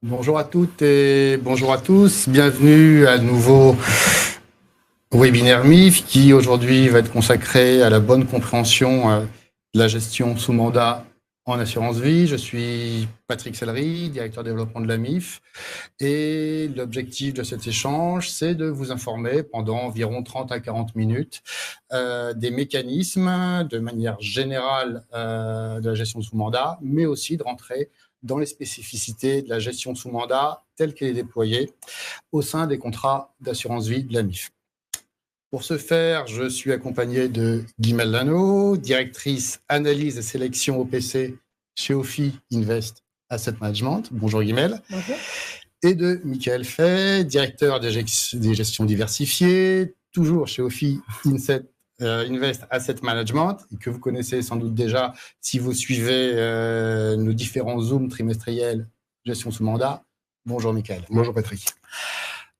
Bonjour à toutes et bonjour à tous. Bienvenue à nouveau webinaire MIF qui aujourd'hui va être consacré à la bonne compréhension de la gestion sous mandat en assurance vie. Je suis Patrick Sellery, directeur développement de la MIF, et l'objectif de cet échange, c'est de vous informer pendant environ 30 à 40 minutes des mécanismes de manière générale de la gestion sous mandat, mais aussi de rentrer dans les spécificités de la gestion sous mandat telle qu'elle est déployée au sein des contrats d'assurance vie de la MIF. Pour ce faire, je suis accompagné de Guimel Lano, directrice analyse et sélection OPC chez OFI Invest Asset Management. Bonjour Guimel. Bonjour. Et de Michael Fay, directeur des gestions diversifiées, toujours chez OFI Invest Asset Management, et que vous connaissez sans doute déjà si vous suivez nos différents Zooms trimestriels gestion sous mandat. Bonjour Michael. Bonjour Patrick.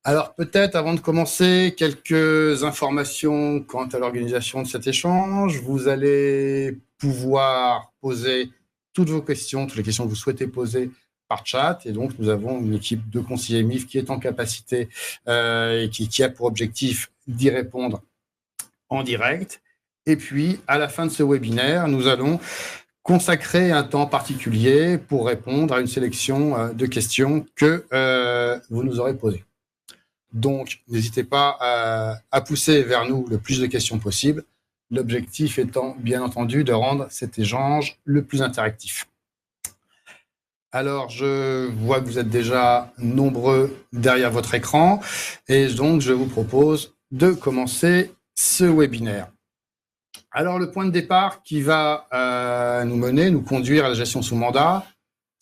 Alors peut-être avant de commencer, quelques informations quant à l'organisation de cet échange. Vous allez pouvoir poser toutes vos questions, toutes les questions que vous souhaitez poser par chat. Et donc nous avons une équipe de conseillers MIF qui est en capacité et qui a pour objectif d'y répondre en direct. Et puis à la fin de ce webinaire, nous allons consacrer un temps particulier pour répondre à une sélection de questions que vous nous aurez posées. Donc, n'hésitez pas à pousser vers nous le plus de questions possible, l'objectif étant, bien entendu, de rendre cet échange le plus interactif. Alors, je vois que vous êtes déjà nombreux derrière votre écran, et donc je vous propose de commencer ce webinaire. Alors, le point de départ qui va nous conduire à la gestion sous mandat,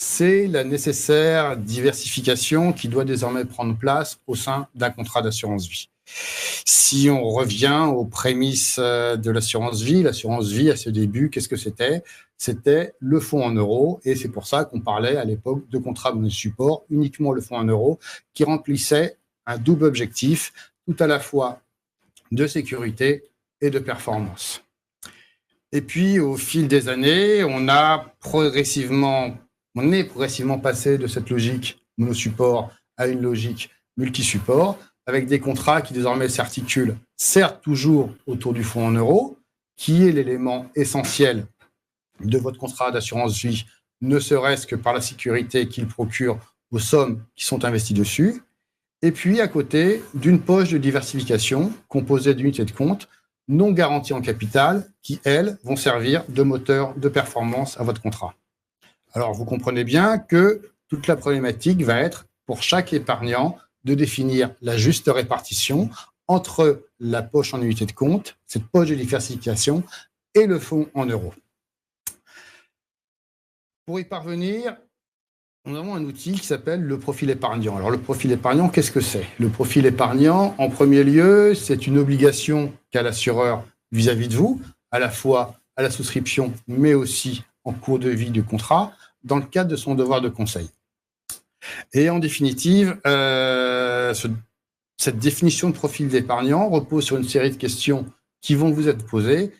c'est la nécessaire diversification qui doit désormais prendre place au sein d'un contrat d'assurance vie. Si on revient aux prémices de l'assurance vie à ce début, qu'est-ce que c'était ? C'était le fonds en euros, et c'est pour ça qu'on parlait à l'époque de contrat monosupport, uniquement le fonds en euros, qui remplissait un double objectif, tout à la fois de sécurité et de performance. Et puis, au fil des années, on est progressivement passé de cette logique monosupport à une logique multisupport, avec des contrats qui désormais s'articulent, certes toujours autour du fonds en euros, qui est l'élément essentiel de votre contrat d'assurance vie, ne serait-ce que par la sécurité qu'il procure aux sommes qui sont investies dessus, et puis à côté d'une poche de diversification composée d'unités de compte non garanties en capital, qui, elles, vont servir de moteur de performance à votre contrat. Alors, vous comprenez bien que toute la problématique va être, pour chaque épargnant, de définir la juste répartition entre la poche en unité de compte, cette poche de diversification, et le fonds en euros. Pour y parvenir, nous avons un outil qui s'appelle le profil épargnant. Alors, le profil épargnant, qu'est-ce que c'est ? Le profil épargnant, en premier lieu, c'est une obligation qu'a l'assureur vis-à-vis de vous, à la fois à la souscription, mais aussi en cours de vie du contrat, dans le cadre de son devoir de conseil. Et en définitive, cette définition de profil d'épargnant repose sur une série de questions qui vont vous être posées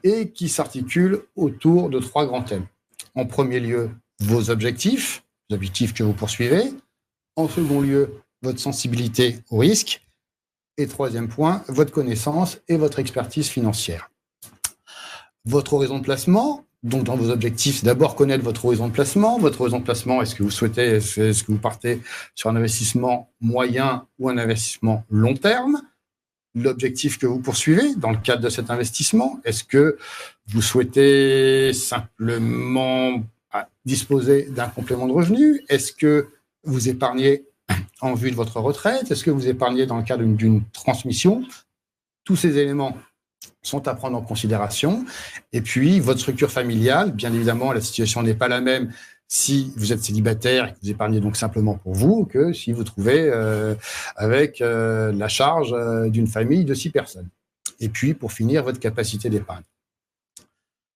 et qui s'articulent autour de 3 grands thèmes. En premier lieu, vos objectifs que vous poursuivez. En second lieu, votre sensibilité au risque. Et troisième point, votre connaissance et votre expertise financière. Votre horizon de placement, donc dans vos objectifs, c'est d'abord connaître votre horizon de placement. Votre horizon de placement, est-ce que vous partez sur un investissement moyen ou un investissement long terme ? L'objectif que vous poursuivez dans le cadre de cet investissement, est-ce que vous souhaitez simplement disposer d'un complément de revenu ? Est-ce que vous épargnez en vue de votre retraite ? Est-ce que vous épargnez dans le cadre d'une transmission ? Tous ces éléments sont à prendre en considération. Et puis, votre structure familiale, bien évidemment, la situation n'est pas la même si vous êtes célibataire et que vous épargnez donc simplement pour vous, que si vous trouvez avec la charge d'une famille de 6 personnes. Et puis, pour finir, votre capacité d'épargne.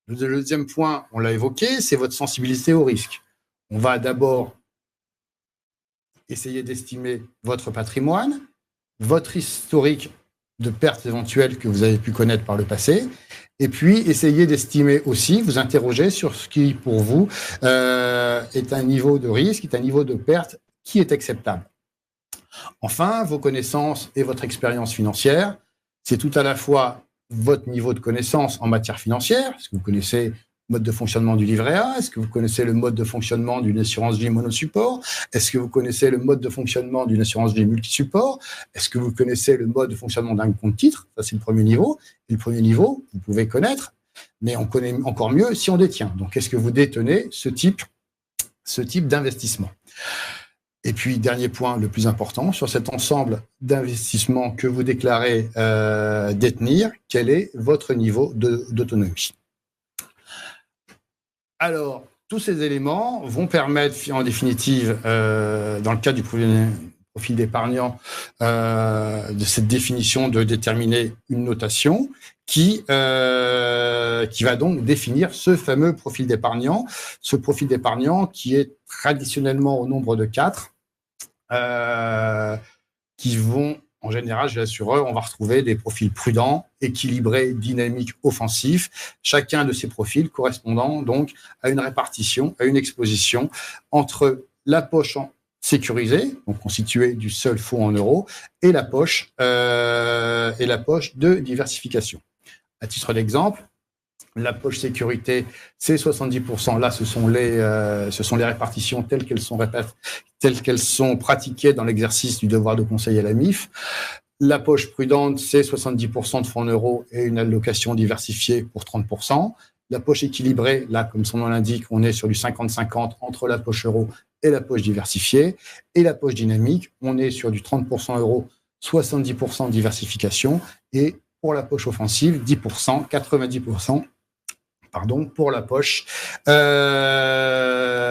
Le deuxième point, on l'a évoqué, c'est votre sensibilité au risque. On va d'abord essayer d'estimer votre patrimoine, votre historique de pertes éventuelles que vous avez pu connaître par le passé, et puis essayer d'estimer aussi, vous interroger sur ce qui, pour vous, est un niveau de risque, est un niveau de perte qui est acceptable. Enfin, vos connaissances et votre expérience financière, c'est tout à la fois votre niveau de connaissance en matière financière. Est-ce que vous connaissez le mode de fonctionnement du livret A? Est-ce que vous connaissez le mode de fonctionnement d'une assurance vie monosupport? Est-ce que vous connaissez le mode de fonctionnement d'une assurance vie multisupport? Est-ce que vous connaissez le mode de fonctionnement d'un compte titre? Ça, c'est le premier niveau. Et le premier niveau, vous pouvez connaître, mais on connaît encore mieux si on détient. Donc, est-ce que vous détenez ce type d'investissement? Et puis, dernier point, le plus important, sur cet ensemble d'investissements que vous déclarez détenir, quel est votre niveau d'autonomie? Alors, tous ces éléments vont permettre, en définitive, dans le cas du profil d'épargnant, de cette définition de déterminer une notation qui va donc définir ce fameux profil d'épargnant. Ce profil d'épargnant qui est traditionnellement au nombre de 4, qui vont, en général, chez l'assureur, on va retrouver des profils prudents, équilibrés, dynamiques, offensifs. Chacun de ces profils correspondant donc à une répartition, à une exposition entre la poche sécurisée, donc constituée du seul fonds en euros, et la poche de diversification. À titre d'exemple, la poche sécurité, c'est 70%. Là, ce sont les répartitions telles qu'elles sont pratiquées dans l'exercice du devoir de conseil à la MIF. La poche prudente, c'est 70% de fonds en euros et une allocation diversifiée pour 30%. La poche équilibrée, là, comme son nom l'indique, on est sur du 50-50 entre la poche euro et la poche diversifiée. Et la poche dynamique, on est sur du 30% euros, 70% diversification. Et pour la poche offensive, 10%, 90%.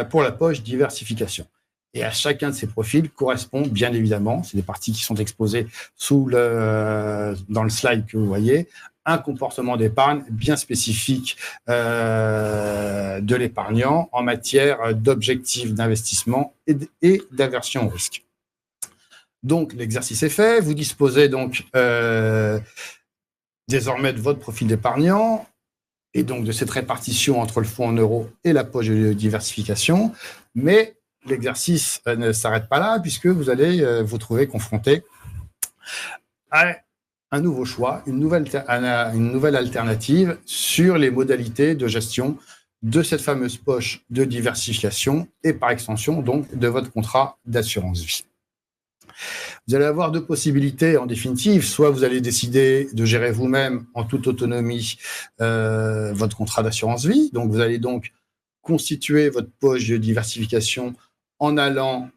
Pour la poche diversification. Et à chacun de ces profils correspond bien évidemment, c'est des parties qui sont exposées dans le slide que vous voyez, un comportement d'épargne bien spécifique de l'épargnant en matière d'objectifs d'investissement et d'aversion au risque. Donc l'exercice est fait, vous disposez donc désormais de votre profil d'épargnant, et donc de cette répartition entre le fonds en euros et la poche de diversification. Mais l'exercice ne s'arrête pas là, puisque vous allez vous trouver confronté à un nouveau choix, une nouvelle alternative sur les modalités de gestion de cette fameuse poche de diversification et par extension donc de votre contrat d'assurance vie. Vous allez avoir deux possibilités en définitive. Soit vous allez décider de gérer vous-même en toute autonomie votre contrat d'assurance vie. Donc, vous allez donc constituer votre poche de diversification en allant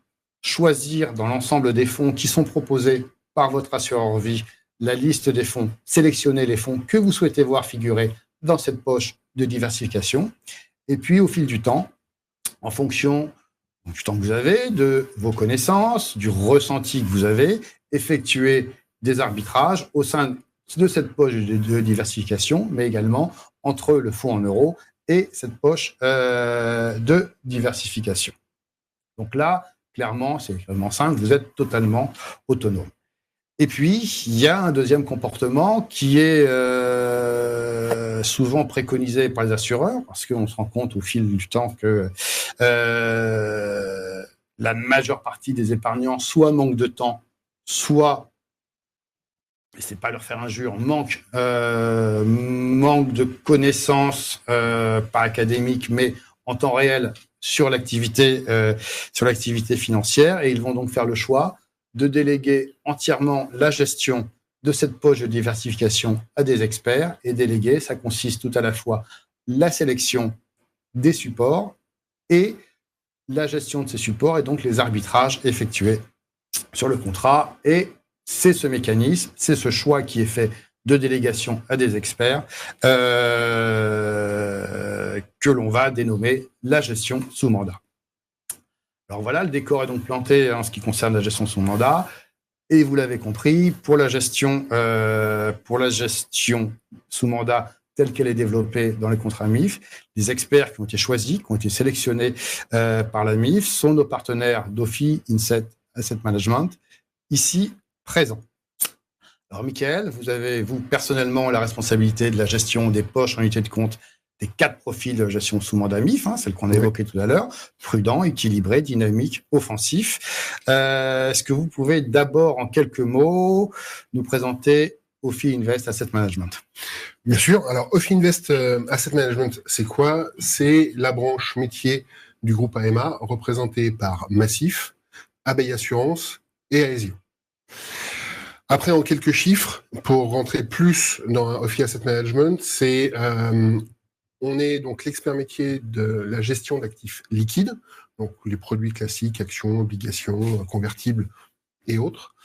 choisir dans l'ensemble des fonds qui sont proposés par votre assureur vie la liste des fonds, sélectionner les fonds que vous souhaitez voir figurer dans cette poche de diversification. Et puis, au fil du temps, en fonction du temps que vous avez, de vos connaissances, du ressenti que vous avez, effectuer des arbitrages au sein de cette poche de diversification, mais également entre le fonds en euros et cette poche de diversification. Donc là, clairement, c'est extrêmement simple, vous êtes totalement autonome. Et puis, il y a un deuxième comportement qui est souvent préconisé par les assureurs, parce qu'on se rend compte au fil du temps que la majeure partie des épargnants soit manque de temps, soit, et c'est pas leur faire injure, manque de connaissances, pas académiques, mais en temps réel sur l'activité financière, et ils vont donc faire le choix de déléguer entièrement la gestion de cette poche de diversification à des experts. Et déléguer, ça consiste tout à la fois la sélection des supports et la gestion de ces supports et donc les arbitrages effectués sur le contrat. Et c'est ce mécanisme, c'est ce choix qui est fait de délégation à des experts que l'on va dénommer la gestion sous mandat. Alors voilà, le décor est donc planté en ce qui concerne la gestion sous mandat. Et vous l'avez compris, pour la gestion sous mandat telle qu'elle est développée dans les contrats MIF, les experts qui ont été choisis, qui ont été sélectionnés par la MIF, sont nos partenaires DOFI, Inset Asset Management, ici présents. Alors, Michael, vous avez, vous, personnellement, la responsabilité de la gestion des poches en unité de compte des 4 profils de gestion sous mandat MIF, celle qu'on a évoquée tout à l'heure, prudent, équilibré, dynamique, offensif. Est-ce que vous pouvez d'abord, en quelques mots, nous présenter Ophi Invest Asset Management? Bien sûr. Alors, Ophi Invest Asset Management, c'est quoi? C'est la branche métier du groupe AMA, représentée par Massif, Abeille Assurance et Aesio. Après, en quelques chiffres, pour rentrer plus dans Ophi Asset Management, c'est on est donc l'expert métier de la gestion d'actifs liquides, donc les produits classiques, actions, obligations, convertibles et autres.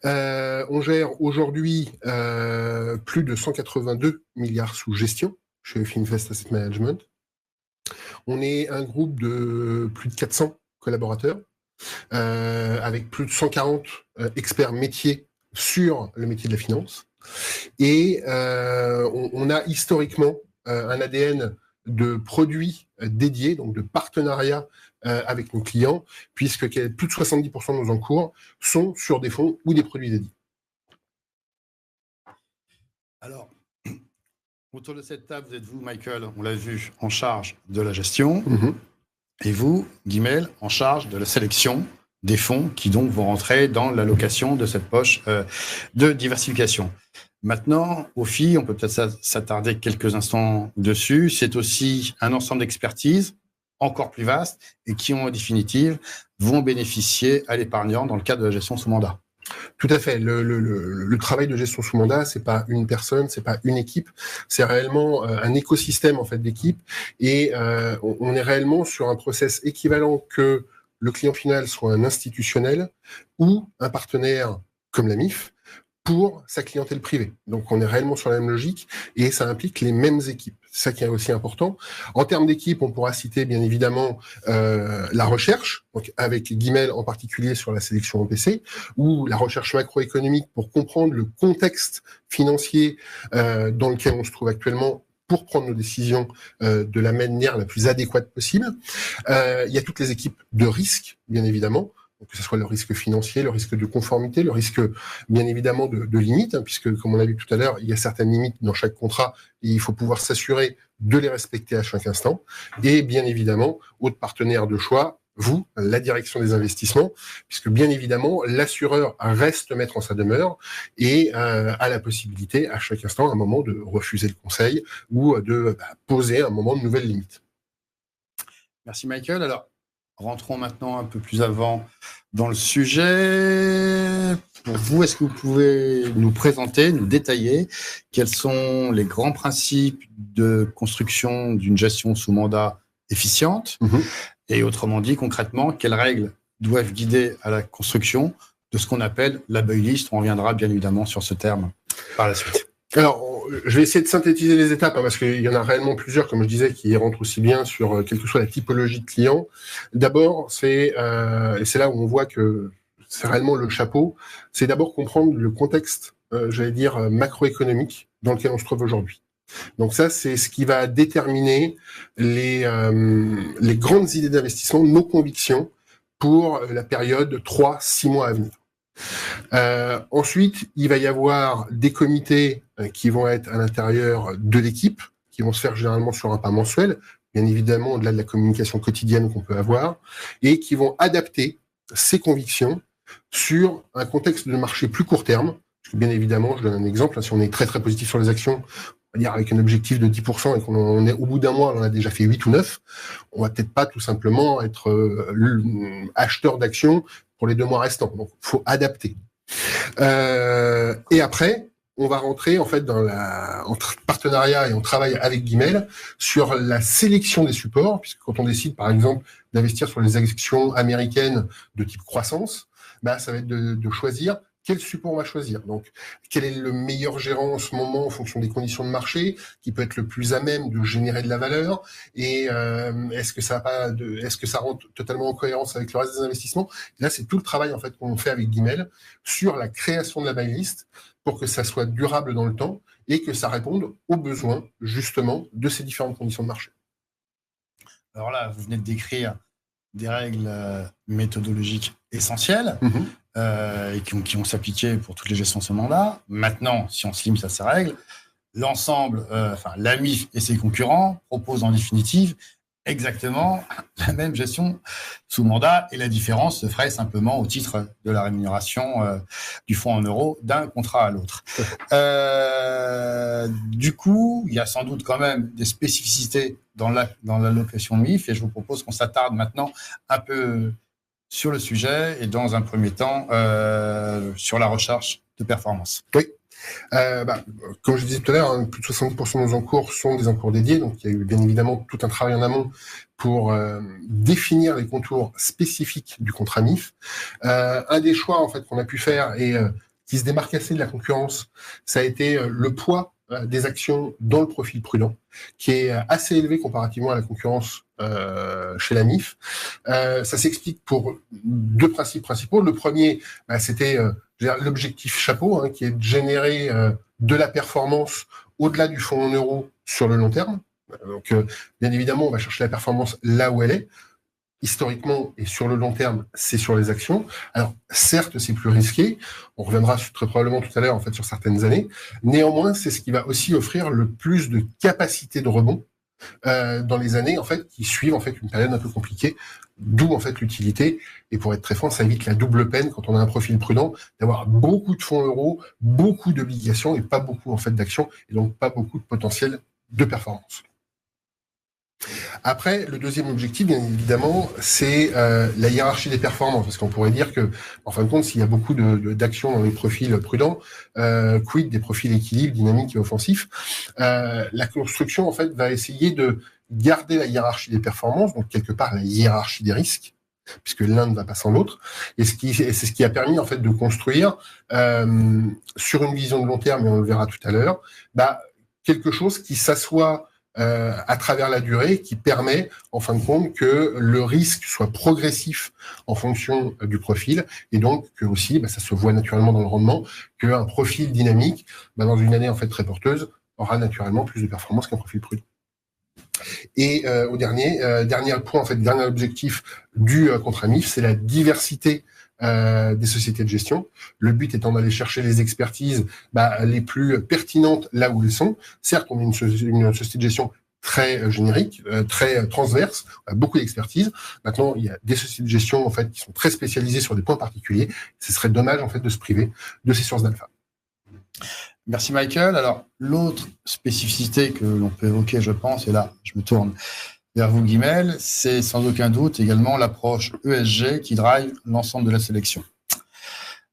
On gère aujourd'hui plus de 182 milliards sous gestion chez Ophi Invest Asset Management. On est un groupe de plus de 400 collaborateurs, avec plus de 140 experts métiers sur le métier de la finance. Et on a historiquement un ADN de produits dédiés, donc de partenariats avec nos clients, puisque plus de 70% de nos encours sont sur des fonds ou des produits dédiés. Alors, autour de cette table, vous êtes vous, Michael, on l'a vu, en charge de la gestion, et vous, Guimel, en charge de la sélection des fonds qui donc vont rentrer dans l'allocation de cette poche de diversification. Maintenant, Ophi, on peut peut-être s'attarder quelques instants dessus, c'est aussi un ensemble d'expertises encore plus vaste et qui, en définitive, vont bénéficier à l'épargnant dans le cadre de la gestion sous mandat. Tout à fait. Le travail de gestion sous mandat, c'est pas une personne, c'est pas une équipe, c'est réellement un écosystème en fait d'équipes et on est réellement sur un process équivalent que le client final soit un institutionnel ou un partenaire comme la MIF pour sa clientèle privée. Donc on est réellement sur la même logique et ça implique les mêmes équipes. C'est ça qui est aussi important. En termes d'équipe, on pourra citer bien évidemment la recherche, donc avec Guimel en particulier sur la sélection MPC, ou la recherche macroéconomique pour comprendre le contexte financier dans lequel on se trouve actuellement pour prendre nos décisions de la manière la plus adéquate possible. Il y a toutes les équipes de risque, bien évidemment, que ce soit le risque financier, le risque de conformité, le risque bien évidemment de limites, puisque comme on l'a vu tout à l'heure, il y a certaines limites dans chaque contrat et il faut pouvoir s'assurer de les respecter à chaque instant. Et bien évidemment, autre partenaire de choix, vous, la direction des investissements, puisque bien évidemment, l'assureur reste maître en sa demeure et a la possibilité à chaque instant, à un moment, de refuser le conseil ou de poser un moment de nouvelles limites. Merci Michael. Alors, rentrons maintenant un peu plus avant dans le sujet. Pour vous, est-ce que vous pouvez nous présenter, nous détailler quels sont les grands principes de construction d'une gestion sous mandat efficiente et autrement dit, concrètement, quelles règles doivent guider à la construction de ce qu'on appelle la buy list? On reviendra bien évidemment sur ce terme par la suite. Alors, je vais essayer de synthétiser les étapes parce qu'il y en a réellement plusieurs, comme je disais, qui rentrent aussi bien sur quelle que soit la typologie de client. D'abord, et c'est là où on voit que c'est réellement le chapeau, c'est d'abord comprendre le contexte, macroéconomique dans lequel on se trouve aujourd'hui. Donc ça, c'est ce qui va déterminer les grandes idées d'investissement, nos convictions pour la période 3-6 mois à venir. Ensuite, il va y avoir des comités qui vont être à l'intérieur de l'équipe, qui vont se faire généralement sur un pas mensuel, bien évidemment au-delà de la communication quotidienne qu'on peut avoir, et qui vont adapter ces convictions sur un contexte de marché plus court terme. Parce que bien évidemment, je donne un exemple, si on est très très positif sur les actions, on va dire avec un objectif de 10% et qu'on est au bout d'un mois, on a déjà fait 8 ou 9, on va peut-être pas tout simplement être acheteur d'actions pour les 2 mois restants. Donc, il faut adapter. Et après, on va rentrer en fait en partenariat et on travaille avec Guimel sur la sélection des supports, puisque quand on décide par exemple d'investir sur les actions américaines de type croissance, ça va être de choisir quel support on va choisir. Donc, quel est le meilleur gérant en ce moment en fonction des conditions de marché, qui peut être le plus à même de générer de la valeur, et est-ce que ça rentre totalement en cohérence avec le reste des investissements? Et là, c'est tout le travail en fait qu'on fait avec Guimel sur la création de la buy list pour que ça soit durable dans le temps et que ça réponde aux besoins justement de ces différentes conditions de marché. Alors là, vous venez de décrire des règles méthodologiques essentielles et qui vont s'appliquer pour toutes les gestions de ce mandat. Maintenant, si on se limite à ces règles, l'ensemble, la MIF et ses concurrents proposent en définitive exactement la même gestion sous mandat, et la différence se ferait simplement au titre de la rémunération du fonds en euros d'un contrat à l'autre. Du coup, il y a sans doute quand même des spécificités dans l'allocation MIF, et je vous propose qu'on s'attarde maintenant un peu sur le sujet et dans un premier temps sur la recherche de performance. Oui. Comme je disais tout à l'heure, plus de 70% de nos encours sont des encours dédiés, donc il y a eu bien évidemment tout un travail en amont pour définir les contours spécifiques du contrat MIF. Un des choix en fait qu'on a pu faire et qui se démarque assez de la concurrence, ça a été le poids des actions dans le profil prudent, qui est assez élevé comparativement à la concurrence chez la MIF. Ça s'explique pour deux principes principaux. Le premier, c'était l'objectif chapeau, qui est de générer de la performance au-delà du fonds en euros sur le long terme. Donc, bien évidemment, on va chercher la performance là où elle est. Historiquement et sur le long terme, c'est sur les actions. Alors, certes, c'est plus risqué. On reviendra très probablement tout à l'heure, en fait, sur certaines années. Néanmoins, c'est ce qui va aussi offrir le plus de capacité de rebond dans les années, en fait, qui suivent, en fait, une période un peu compliquée. D'où, en fait, l'utilité. Et pour être très franc, ça évite la double peine quand on a un profil prudent d'avoir beaucoup de fonds euros, beaucoup d'obligations et pas beaucoup, en fait, d'actions et donc pas beaucoup de potentiel de performance. Après, le deuxième objectif, bien évidemment, c'est la hiérarchie des performances, parce qu'on pourrait dire que, en fin de compte, s'il y a beaucoup d'actions dans les profils prudents, quid des profils équilibre, dynamiques et offensifs, la construction, en fait, va essayer de garder la hiérarchie des performances, donc quelque part la hiérarchie des risques, puisque l'un ne va pas sans l'autre, et c'est ce qui a permis, en fait, de construire, sur une vision de long terme, et on le verra tout à l'heure, quelque chose qui s'assoit à travers la durée, qui permet, en fin de compte, que le risque soit progressif en fonction du profil, et donc que aussi, ça se voit naturellement dans le rendement, qu'un profil dynamique, dans une année en fait très porteuse, aura naturellement plus de performance qu'un profil prudent. Et au dernier point, en fait, dernier objectif du contrat MIF, c'est la diversité des sociétés de gestion. Le but étant d'aller chercher les expertises les plus pertinentes là où elles sont. Certes, on est une société de gestion très générique, très transverse, beaucoup d'expertise. Maintenant, il y a des sociétés de gestion en fait qui sont très spécialisées sur des points particuliers. Ce serait dommage en fait de se priver de ces sources d'alpha. Merci Michael. Alors, l'autre spécificité que l'on peut évoquer, je pense, et là, je me tourne vers vous, Guimel, c'est sans aucun doute également l'approche ESG qui drive l'ensemble de la sélection.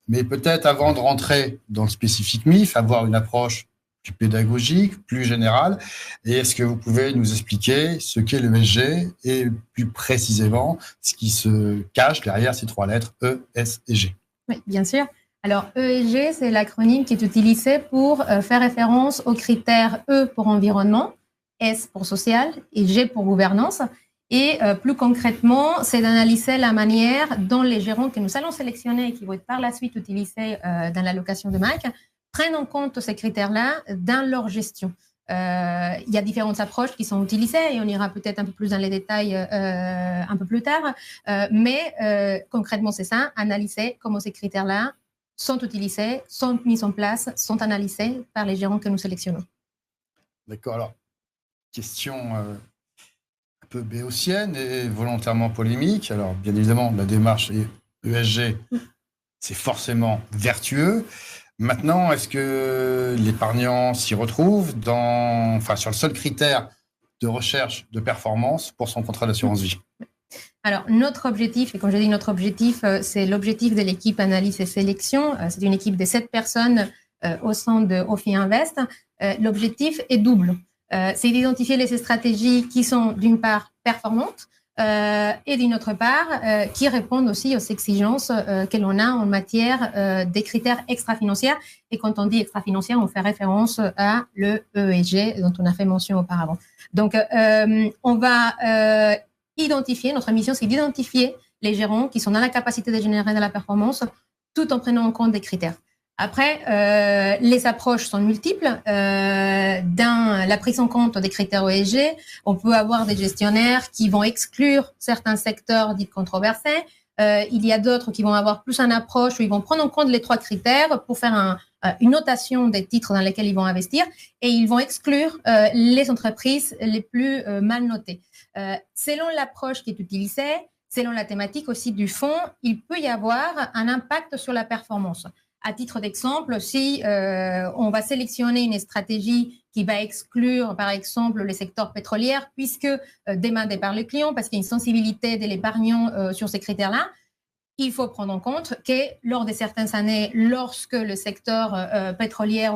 Mais peut-être avant de rentrer dans le spécifique MIF, avoir une approche plus pédagogique, plus générale, et est-ce que vous pouvez nous expliquer ce qu'est l'ESG et plus précisément ce qui se cache derrière ces trois lettres E, S et G? Oui, bien sûr. Alors, ESG, c'est l'acronyme qui est utilisé pour faire référence aux critères E pour environnement, S pour social et G pour gouvernance. Et plus concrètement, c'est d'analyser la manière dont les gérants que nous allons sélectionner et qui vont être par la suite utilisés dans l'allocation de MAC prennent en compte ces critères-là dans leur gestion. Il y a différentes approches qui sont utilisées et on ira peut-être un peu plus dans les détails un peu plus tard. Mais concrètement, c'est ça, analyser comment ces critères-là sont utilisés, sont mis en place, sont analysés par les gérants que nous sélectionnons. D'accord. Alors, question un peu béotienne et volontairement polémique. Alors, bien évidemment, la démarche ESG, c'est forcément vertueux. Maintenant, est-ce que l'épargnant s'y retrouve sur le seul critère de recherche de performance pour son contrat d'assurance vie? Alors, notre objectif, et quand je dis notre objectif, c'est l'objectif de l'équipe analyse et sélection. C'est une équipe de 7 personnes au sein de Ophi Invest. L'objectif est double. C'est d'identifier les stratégies qui sont d'une part performantes et d'une autre part qui répondent aussi aux exigences que l'on a en matière des critères extra-financiers. Et quand on dit extra-financier, on fait référence à le ESG dont on a fait mention auparavant. Donc, on va identifier, notre mission, c'est d'identifier les gérants qui sont dans la capacité de générer de la performance tout en prenant en compte des critères. Après, les approches sont multiples. Dans la prise en compte des critères ESG, on peut avoir des gestionnaires qui vont exclure certains secteurs dits controversés, Il y a d'autres qui vont avoir plus une approche où ils vont prendre en compte les 3 critères pour faire une notation des titres dans lesquels ils vont investir et ils vont exclure les entreprises les plus mal notées. Selon l'approche qui est utilisée, selon la thématique aussi du fonds, il peut y avoir un impact sur la performance. À titre d'exemple, si on va sélectionner une stratégie qui va exclure, par exemple, les secteurs pétroliers, puisque demandé par le client, parce qu'il y a une sensibilité de l'épargnant sur ces critères-là, il faut prendre en compte que lors de certaines années, lorsque le secteur pétrolier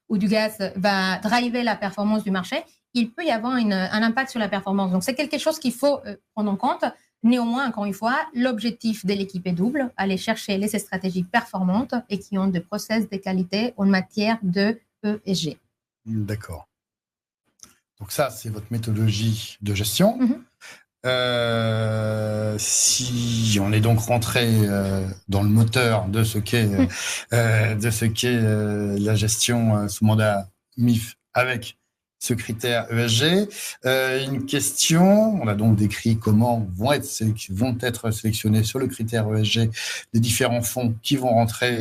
ou du gaz va driver la performance du marché, il peut y avoir un impact sur la performance. Donc, c'est quelque chose qu'il faut prendre en compte. Néanmoins, encore une fois, l'objectif de l'équipe est double, aller chercher les stratégies performantes et qui ont des process de qualité en matière de ESG. D'accord. Donc ça, c'est votre méthodologie de gestion. Si on est donc rentré dans le moteur de ce qu'est la gestion sous mandat MIF avec ce critère ESG. Une question, on a donc décrit comment vont être sélectionnés sur le critère ESG les différents fonds qui vont rentrer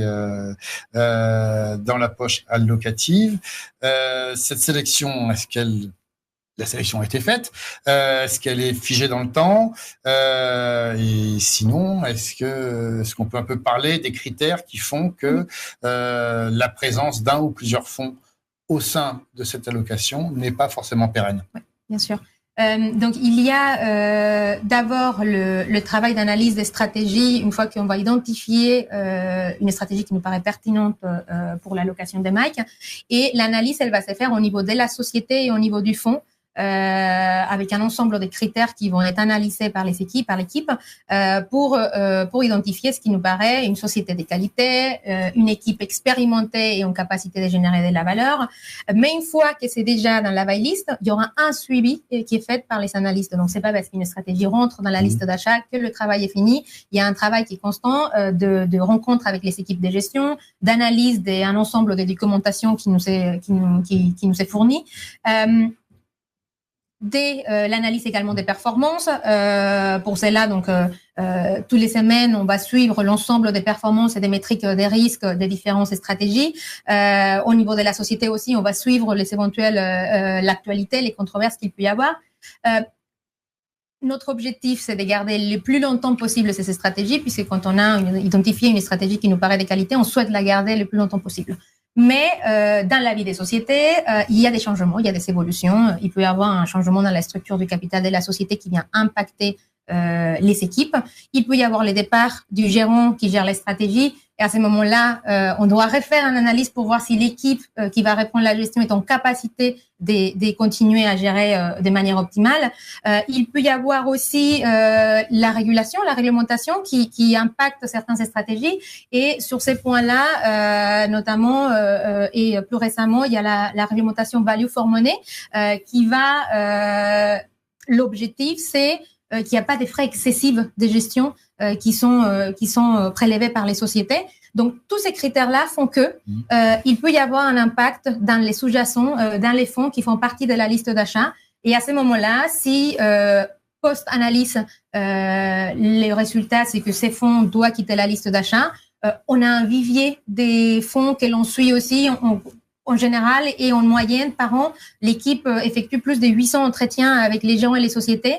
dans la poche allocative. Cette sélection, la sélection a été faite, est-ce qu'elle est figée dans le temps, et sinon, est-ce qu'on peut un peu parler des critères qui font que la présence d'un ou plusieurs fonds au sein de cette allocation n'est pas forcément pérenne? Oui, bien sûr. Donc, il y a d'abord le travail d'analyse des stratégies. Une fois qu'on va identifier une stratégie qui nous paraît pertinente pour l'allocation des MAIC, et l'analyse, elle va se faire au niveau de la société et au niveau du fonds. Avec un ensemble de critères qui vont être analysés par l'équipe, pour identifier ce qui nous paraît une société de qualité, une équipe expérimentée et en capacité de générer de la valeur. Mais une fois que c'est déjà dans la buy list, il y aura un suivi qui est fait par les analystes. Donc, c'est pas parce qu'une stratégie rentre dans la liste d'achat que le travail est fini. Il y a un travail qui est constant de rencontre avec les équipes de gestion, d'analyse d'un ensemble de documentation qui nous est fournie. Dès l'analyse également des performances. Pour cela, donc, toutes les semaines, on va suivre l'ensemble des performances et des métriques des risques des différentes stratégies. Au niveau de la société aussi, on va suivre les éventuelles l'actualité, les controverses qu'il peut y avoir. Notre objectif, c'est de garder le plus longtemps possible ces stratégies, puisque quand on a identifié une stratégie qui nous paraît de qualité, on souhaite la garder le plus longtemps possible. Mais dans la vie des sociétés, il y a des changements, il y a des évolutions. Il peut y avoir un changement dans la structure du capital de la société qui vient impacter les équipes. Il peut y avoir les départs du gérant qui gère les stratégies. Et à ce moment-là, on doit refaire une analyse pour voir si l'équipe qui va reprendre la gestion est en capacité de continuer à gérer de manière optimale. Il peut y avoir aussi la réglementation qui impacte certaines stratégies. Et sur ces points-là, notamment et plus récemment, il y a la réglementation Value for Money qui va. L'objectif, c'est qu'il n'y a pas des frais excessifs de gestion qui sont prélevés par les sociétés. Donc, tous ces critères-là font que il peut y avoir un impact dans les sous-jacents, dans les fonds qui font partie de la liste d'achat. Et à ce moment-là, si post-analyse, les résultats, c'est que ces fonds doivent quitter la liste d'achat, on a un vivier des fonds que l'on suit aussi. En général et en moyenne, par an, l'équipe effectue plus de 800 entretiens avec les gens et les sociétés.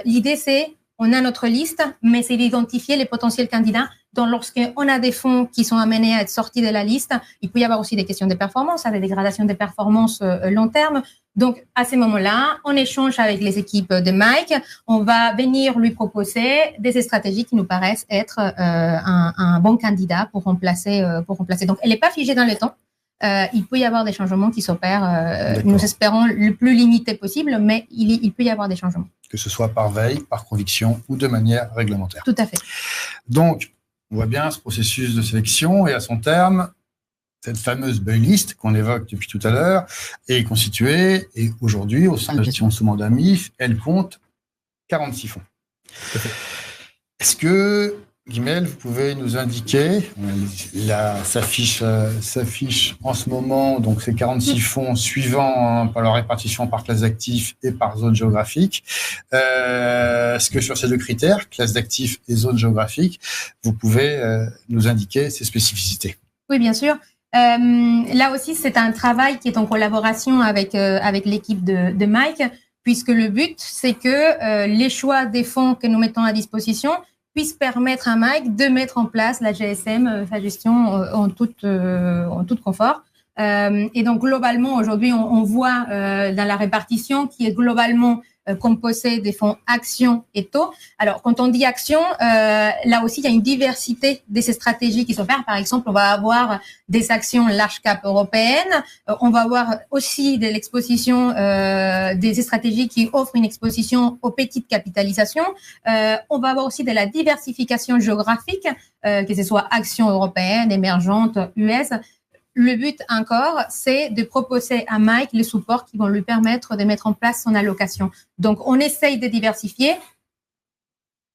L'idée, c'est, on a notre liste, mais c'est d'identifier les potentiels candidats. Donc, lorsqu'on a des fonds qui sont amenés à être sortis de la liste, il peut y avoir aussi des questions de performance, des dégradations de performance long terme. Donc, à ce moment-là, on échange avec les équipes de Mike. On va venir lui proposer des stratégies qui nous paraissent être un bon candidat pour remplacer. Donc, elle n'est pas figée dans le temps. Il peut y avoir des changements qui s'opèrent, nous espérons le plus limité possible, mais il peut y avoir des changements. Que ce soit par veille, par conviction ou de manière réglementaire. Tout à fait. Donc, on voit bien ce processus de sélection et à son terme, cette fameuse buy list qu'on évoque depuis tout à l'heure est constituée et aujourd'hui, au sein de la gestion sous mandat MIF, elle compte 46 fonds. Est-ce que Guimel, vous pouvez nous indiquer, là, s'affiche en ce moment, donc ces 46 fonds suivants par leur répartition par classe d'actifs et par zone géographique. Est-ce que sur ces deux critères, classe d'actifs et zone géographique, vous pouvez nous indiquer ces spécificités? Oui, bien sûr. Là aussi, c'est un travail qui est en collaboration avec l'équipe de Mike, puisque le but, c'est que les choix des fonds que nous mettons à disposition puissent permettre à Mike de mettre en place la GSM, sa gestion en toute confort. Et donc, globalement, aujourd'hui, on voit dans la répartition qui est globalement composée des fonds actions et taux. Alors, quand on dit actions, là aussi, il y a une diversité de ces stratégies qui sont faites. Par exemple, on va avoir des actions large cap européennes. On va avoir aussi de l'exposition, des stratégies qui offrent une exposition aux petites capitalisations. On va avoir aussi de la diversification géographique, que ce soit actions européennes, émergentes, US. Le but encore, c'est de proposer à Mike les supports qui vont lui permettre de mettre en place son allocation. Donc, on essaye de diversifier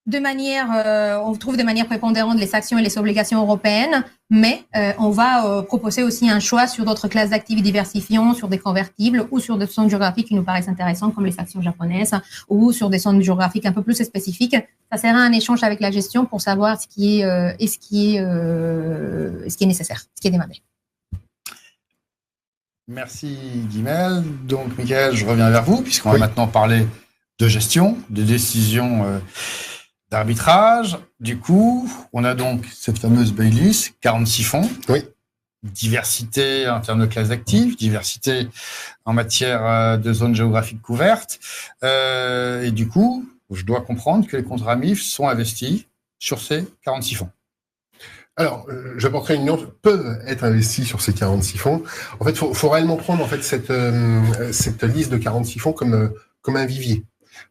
de manière, on trouve de manière prépondérante les actions et les obligations européennes, mais on va proposer aussi un choix sur d'autres classes d'actifs diversifiants, sur des convertibles ou sur des zones géographiques qui nous paraissent intéressantes comme les actions japonaises ou sur des zones géographiques un peu plus spécifiques. Ça sera un échange avec la gestion pour savoir ce qui est nécessaire, ce qui est demandé. Merci Guimel. Donc Michael, je reviens vers vous puisqu'on va maintenant parler de gestion, de décision d'arbitrage. Du coup, on a donc cette fameuse Baylis, 46 fonds. Oui. Diversité en termes de classes d'actifs, diversité en matière de zones géographiques couvertes. Et du coup, je dois comprendre que les contrats MIF sont investis sur ces 46 fonds. Alors, j'apporterai une nuance, peuvent être investis sur ces 46 fonds. En fait, faut réellement prendre en fait cette liste de 46 fonds comme un vivier.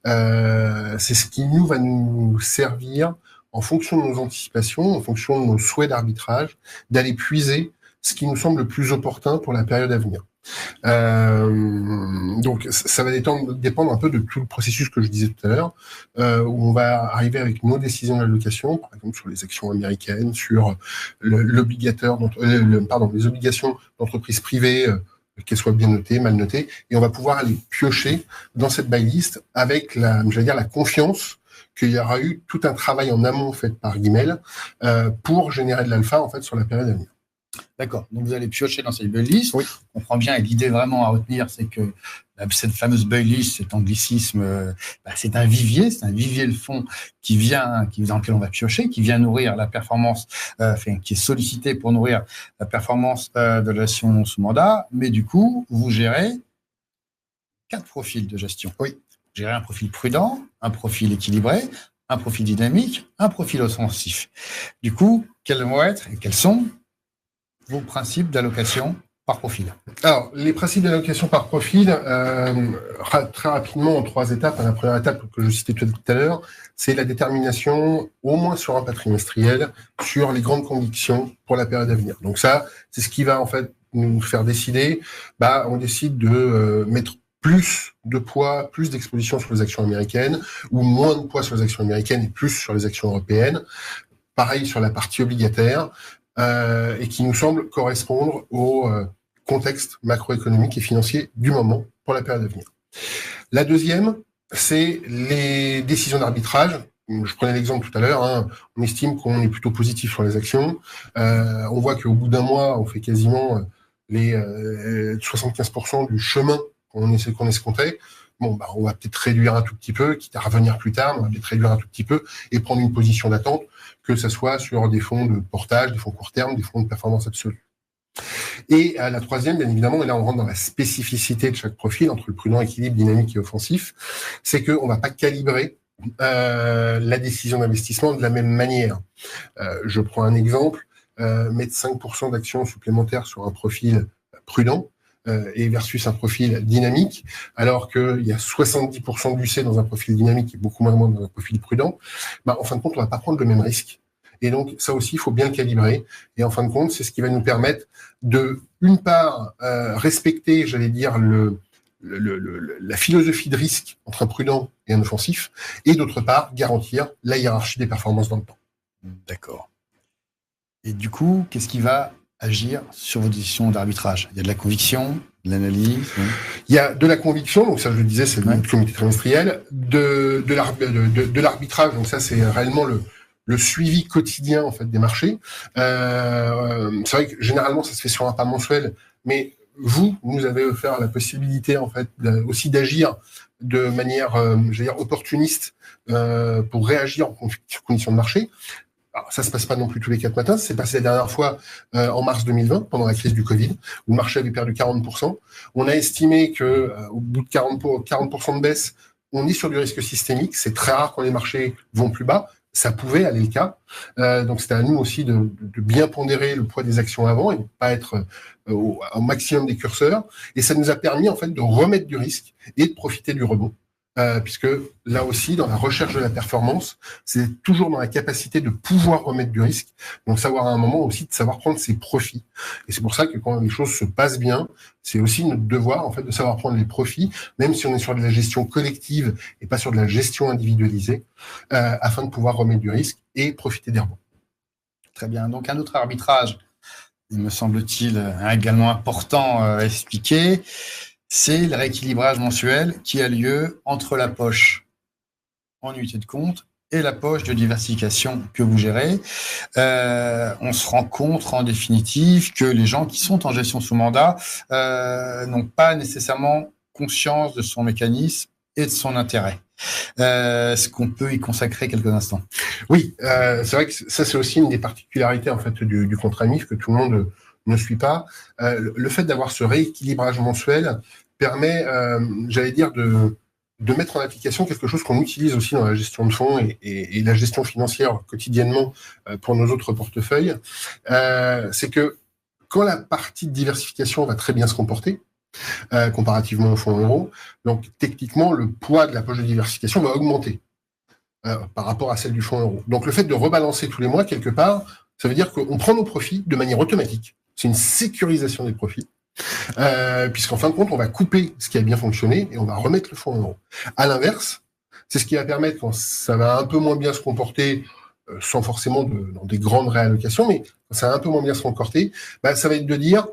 C'est ce qui va nous servir en fonction de nos anticipations, en fonction de nos souhaits d'arbitrage, d'aller puiser ce qui nous semble le plus opportun pour la période à venir. Donc ça va dépendre un peu de tout le processus que je disais tout à l'heure, où on va arriver avec nos décisions d'allocation, par exemple sur les actions américaines, sur les obligations d'entreprises privées, qu'elles soient bien notées, mal notées, et on va pouvoir aller piocher dans cette buy list avec la confiance qu'il y aura eu tout un travail en amont fait par Guimel pour générer de l'alpha en fait sur la période à venir. D'accord. Donc, vous allez piocher dans cette buy list. Oui. On comprend bien. Et l'idée vraiment à retenir, c'est que cette fameuse buy list, cet anglicisme, c'est un vivier de fonds dans lequel on va piocher, qui vient nourrir la performance, qui est sollicité pour nourrir la performance de la gestion sous mandat. Mais du coup, vous gérez 4 profils de gestion. Oui. Vous gérez un profil prudent, un profil équilibré, un profil dynamique, un profil offensif. Du coup, quels vont être et quels sont vos principes d'allocation par profil? Alors, les principes d'allocation par profil, très rapidement en 3 étapes. La première étape que je citais tout à l'heure, c'est la détermination, au moins sur un pas trimestriel, sur les grandes convictions pour la période à venir. Donc ça, c'est ce qui va en fait nous faire décider. On décide de mettre plus de poids, plus d'exposition sur les actions américaines, ou moins de poids sur les actions américaines et plus sur les actions européennes. Pareil sur la partie obligataire. Et qui nous semble correspondre au contexte macroéconomique et financier du moment pour la période à venir. La deuxième, c'est les décisions d'arbitrage. Je prenais l'exemple tout à l'heure, on estime qu'on est plutôt positif sur les actions. On voit qu'au bout d'un mois, on fait quasiment les 75% du chemin qu'on escomptait. On va peut-être réduire un tout petit peu, quitte à revenir plus tard, on va peut-être réduire un tout petit peu et prendre une position d'attente, que ce soit sur des fonds de portage, des fonds court terme, des fonds de performance absolue. Et la troisième, bien évidemment, et là on rentre dans la spécificité de chaque profil, entre le prudent, équilibre, dynamique et offensif, c'est qu'on ne va pas calibrer la décision d'investissement de la même manière. Je prends un exemple, mettre 5% d'actions supplémentaires sur un profil prudent, et versus un profil dynamique, alors qu'il y a 70% d'UC dans un profil dynamique et beaucoup moins dans un profil prudent, en fin de compte, on va pas prendre le même risque. Et donc, ça aussi, il faut bien le calibrer. Et en fin de compte, c'est ce qui va nous permettre de, une part, respecter, j'allais dire, la philosophie de risque entre un prudent et un offensif, et d'autre part, garantir la hiérarchie des performances dans le temps. D'accord. Et du coup, qu'est-ce qui va agir sur vos décisions d'arbitrage? Il y a de la conviction, de l'analyse. Il y a de la conviction, donc ça je le disais, c'est le comité trimestriel, de l'arbitrage, donc ça c'est réellement le suivi quotidien en fait des marchés. C'est vrai que généralement ça se fait sur un pas mensuel, mais vous avez offert la possibilité en fait aussi d'agir de manière, j'allais dire opportuniste pour réagir en conditions de marché. Alors, ça se passe pas non plus tous les 4 matins. Ça s'est passé la dernière fois en mars 2020, pendant la crise du Covid, où le marché avait perdu 40%. On a estimé que au bout de 40% de baisse, on est sur du risque systémique. C'est très rare quand les marchés vont plus bas. Ça pouvait aller le cas. Donc c'était à nous aussi de bien pondérer le poids des actions avant et de pas être au maximum des curseurs. Et ça nous a permis en fait de remettre du risque et de profiter du rebond. Puisque là aussi, dans la recherche de la performance, c'est toujours dans la capacité de pouvoir remettre du risque. Donc, savoir à un moment aussi de savoir prendre ses profits. Et c'est pour ça que quand les choses se passent bien, c'est aussi notre devoir, en fait, de savoir prendre les profits, même si on est sur de la gestion collective et pas sur de la gestion individualisée, afin de pouvoir remettre du risque et profiter des rebonds. Très bien. Donc, un autre arbitrage, il me semble-t-il, également important à expliquer, c'est le rééquilibrage mensuel qui a lieu entre la poche en unité de compte et la poche de diversification que vous gérez. On se rend compte en définitive que les gens qui sont en gestion sous mandat n'ont pas nécessairement conscience de son mécanisme et de son intérêt. Est-ce qu'on peut y consacrer quelques instants? Oui, c'est vrai que ça c'est aussi une des particularités en fait du contrat MIF que tout le monde ne suit pas. Le fait d'avoir ce rééquilibrage mensuel permet, j'allais dire, de mettre en application quelque chose qu'on utilise aussi dans la gestion de fonds et la gestion financière quotidiennement pour nos autres portefeuilles. C'est que quand la partie de diversification va très bien se comporter, comparativement au fonds euro, donc techniquement, le poids de la poche de diversification va augmenter par rapport à celle du fonds euro. Donc le fait de rebalancer tous les mois, quelque part, ça veut dire qu'on prend nos profits de manière automatique. C'est une sécurisation des profits. Puisqu'en fin de compte, on va couper ce qui a bien fonctionné et on va remettre le fonds en euros. À l'inverse, c'est ce qui va permettre, quand ça va un peu moins bien se comporter, sans forcément dans des grandes réallocations, mais quand ça va un peu moins bien se comporter, ça va être de dire,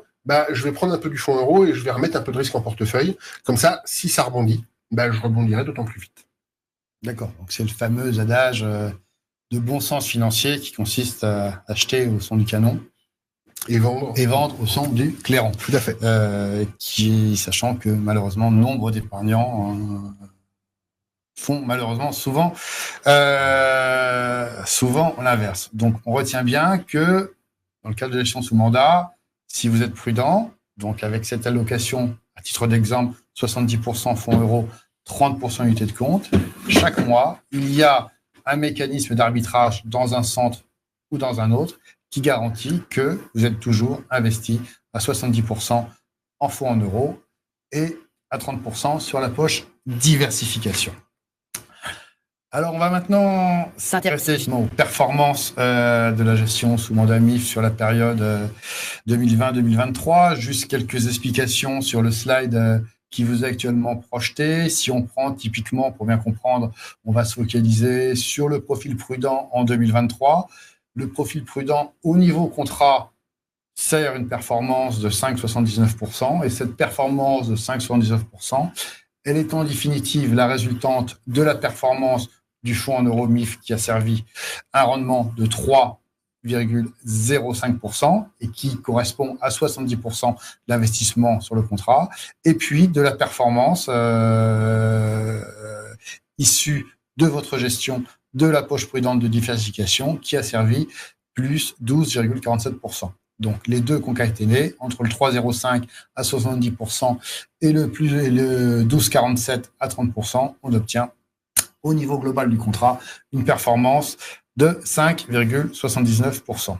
je vais prendre un peu du fonds euro et je vais remettre un peu de risque en portefeuille. Comme ça, si ça rebondit, je rebondirai d'autant plus vite. D'accord. Donc c'est le fameux adage de bon sens financier qui consiste à acheter au son du canon. Et vendre au son du clairon. Tout à fait. Sachant que malheureusement, nombre d'épargnants font malheureusement souvent l'inverse. Donc, on retient bien que dans le cadre de gestion sous mandat, si vous êtes prudent, donc avec cette allocation, à titre d'exemple, 70% fonds euros, 30% unité de compte, chaque mois, il y a un mécanisme d'arbitrage dans un centre ou dans un autre qui garantit que vous êtes toujours investi à 70% en fonds en euros et à 30% sur la poche diversification. Alors, on va maintenant s'intéresser aux performances de la gestion sous mandat MIF sur la période 2020-2023. Juste quelques explications sur le slide qui vous est actuellement projeté. Si on prend typiquement, pour bien comprendre, on va se focaliser sur le profil prudent en 2023. Le profil prudent au niveau contrat sert une performance de 5,79%. Et cette performance de 5,79%, elle est en définitive la résultante de la performance du fonds en euros MIF qui a servi un rendement de 3,05% et qui correspond à 70% d'investissement sur le contrat. Et puis de la performance issue de votre gestion de la poche prudente de diversification qui a servi plus 12,47%. Donc, les deux concaténés, entre le 3,05 à 70% et le 12,47 à 30%, on obtient au niveau global du contrat une performance de 5,79%.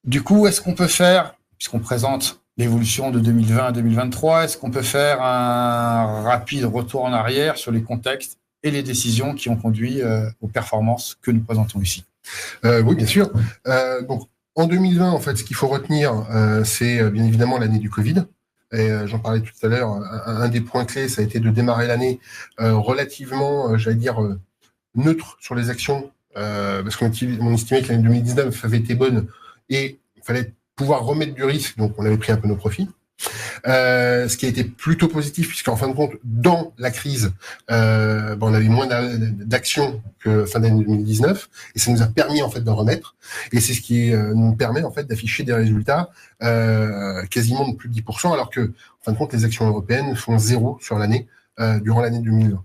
Du coup, est-ce qu'on peut faire, puisqu'on présente l'évolution de 2020 à 2023, est-ce qu'on peut faire un rapide retour en arrière sur les contextes et les décisions qui ont conduit aux performances que nous présentons ici? Oui, bien sûr. Donc, en 2020, en fait, ce qu'il faut retenir, c'est bien évidemment l'année du Covid. Et j'en parlais tout à l'heure. Un des points clés, ça a été de démarrer l'année relativement, j'allais dire, neutre sur les actions parce qu'on estimait que l'année 2019 avait été bonne et il fallait pouvoir remettre du risque, donc on avait pris un peu nos profits. Ce qui a été plutôt positif, puisqu'en fin de compte, dans la crise, on avait moins d'actions que fin d'année 2019, et ça nous a permis en fait d'en remettre. Et c'est ce qui nous permet en fait d'afficher des résultats quasiment de plus de 10%, alors que en fin de compte, les actions européennes font 0 sur l'année durant l'année 2020.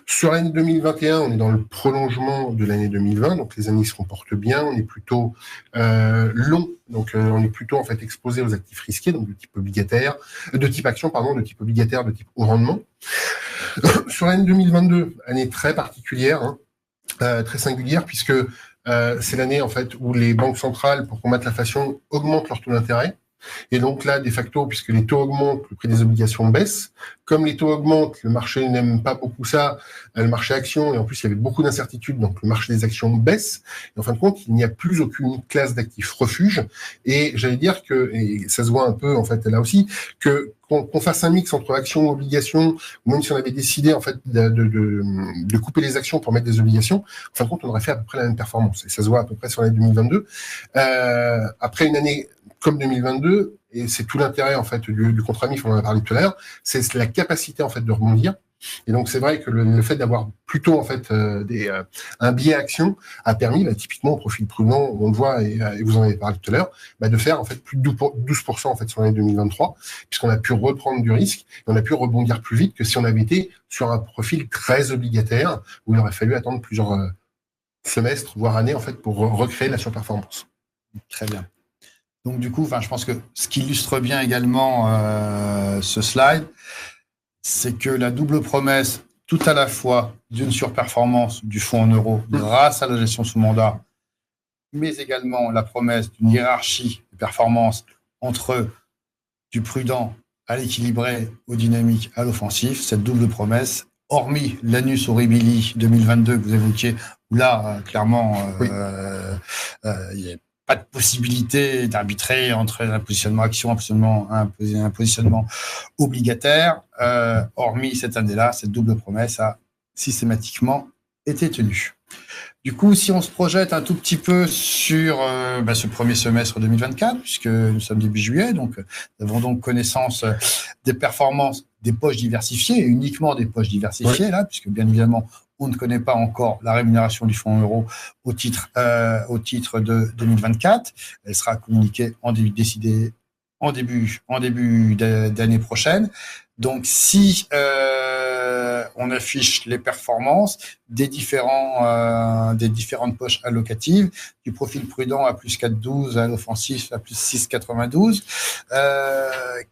Sur l'année 2021, on est dans le prolongement de l'année 2020, donc les années se comportent bien, on est plutôt long, donc on est plutôt en fait exposé aux actifs risqués, donc de type obligataire, de type action, pardon, de type obligataire, de type haut rendement. Sur l'année 2022, année très particulière, très singulière, puisque c'est l'année en fait où les banques centrales, pour combattre l'inflation, augmentent leur taux d'intérêt. Et donc là, de facto, puisque les taux augmentent, le prix des obligations baisse. Comme les taux augmentent, le marché n'aime pas beaucoup ça, le marché action, et en plus il y avait beaucoup d'incertitudes, donc le marché des actions baisse. Et en fin de compte, il n'y a plus aucune classe d'actifs refuge. Et j'allais dire que, et ça se voit un peu en fait là aussi, qu'on fasse un mix entre actions et obligations, ou même si on avait décidé en fait de couper les actions pour mettre des obligations, en fin de compte, on aurait fait à peu près la même performance. Et ça se voit à peu près sur l'année 2022. Après une année comme 2022, et c'est tout l'intérêt en fait du contrat MIF, on en a parlé tout à l'heure, c'est la capacité en fait de rebondir. Et donc c'est vrai que le fait d'avoir plutôt en fait un biais action a permis, typiquement au profil prudent, on le voit et vous en avez parlé tout à l'heure, de faire en fait plus de 12% en fait sur l'année 2023, puisqu'on a pu reprendre du risque et on a pu rebondir plus vite que si on avait été sur un profil très obligataire où il aurait fallu attendre plusieurs semestres voire années en fait pour recréer la surperformance. Très bien. Donc du coup, je pense que ce qui illustre bien également ce slide, c'est que la double promesse, tout à la fois d'une surperformance du fonds en euros grâce à la gestion sous mandat, mais également la promesse d'une hiérarchie de performance entre du prudent à l'équilibré, au dynamique, à l'offensif, cette double promesse, hormis l'annus horribili 2022 que vous évoquiez, où là, clairement, il y a pas de possibilité d'arbitrer entre un positionnement action, un positionnement obligataire. Hormis cette année-là, cette double promesse a systématiquement été tenue. Du coup, si on se projette un tout petit peu sur ce premier semestre 2024, puisque nous sommes début juillet, donc nous avons donc connaissance des performances des poches diversifiées, et uniquement des poches diversifiées, là, puisque bien évidemment, on ne connaît pas encore la rémunération du fonds euro au titre de 2024. Elle sera communiquée décidée en début d'année prochaine. Donc, si on affiche les performances des différentes poches allocatives, du profil prudent à plus 4,12, à l'offensif à plus 6,92,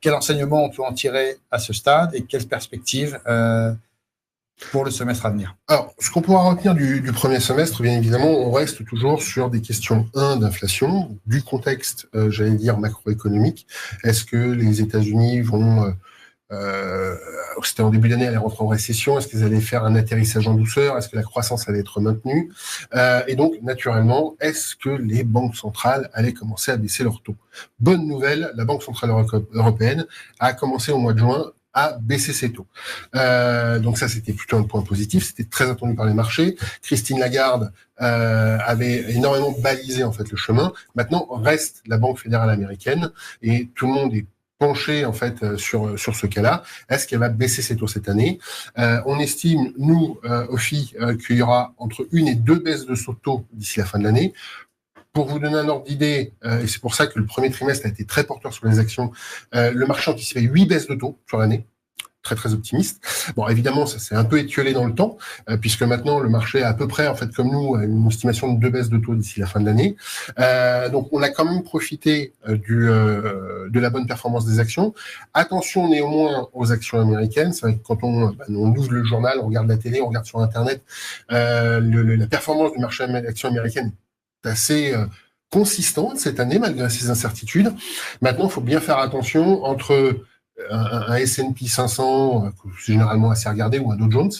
quel enseignement on peut en tirer à ce stade et quelles perspectives pour le semestre à venir? Alors, ce qu'on pourra retenir du premier semestre, bien évidemment, on reste toujours sur des questions, d'inflation, du contexte, j'allais dire, macroéconomique. Est-ce que les États-Unis vont... c'était en début d'année, allaient rentrer en récession. Est-ce qu'ils allaient faire un atterrissage en douceur? Est-ce que la croissance allait être maintenue? Et donc, naturellement, est-ce que les banques centrales allaient commencer à baisser leurs taux? Bonne nouvelle, la Banque centrale européenne a commencé au mois de juin à baisser ses taux. Donc ça, c'était plutôt un point positif. C'était très attendu par les marchés. Christine Lagarde avait énormément balisé en fait le chemin. Maintenant, reste la Banque fédérale américaine et tout le monde est penché en fait sur ce cas-là. Est-ce qu'elle va baisser ses taux cette année? On estime, nous, OFI, qu'il y aura entre 1 et 2 baisses de taux d'ici la fin de l'année. Pour vous donner un ordre d'idée, et c'est pour ça que le premier trimestre a été très porteur sur les actions, le marché anticipait 8 baisses de taux sur l'année. Très très optimiste. Bon, évidemment, ça s'est un peu étiolé dans le temps, puisque maintenant le marché est à peu près, en fait, comme nous, a une estimation de 2 baisses de taux d'ici la fin de l'année. Donc, on a quand même profité de la bonne performance des actions. Attention néanmoins aux actions américaines. C'est vrai que quand on ouvre le journal, on regarde la télé, on regarde sur Internet, la performance du marché action américaine est assez consistante cette année, malgré ces incertitudes. Maintenant, il faut bien faire attention entre un S&P 500, c'est généralement assez regardé, ou un Dow Jones,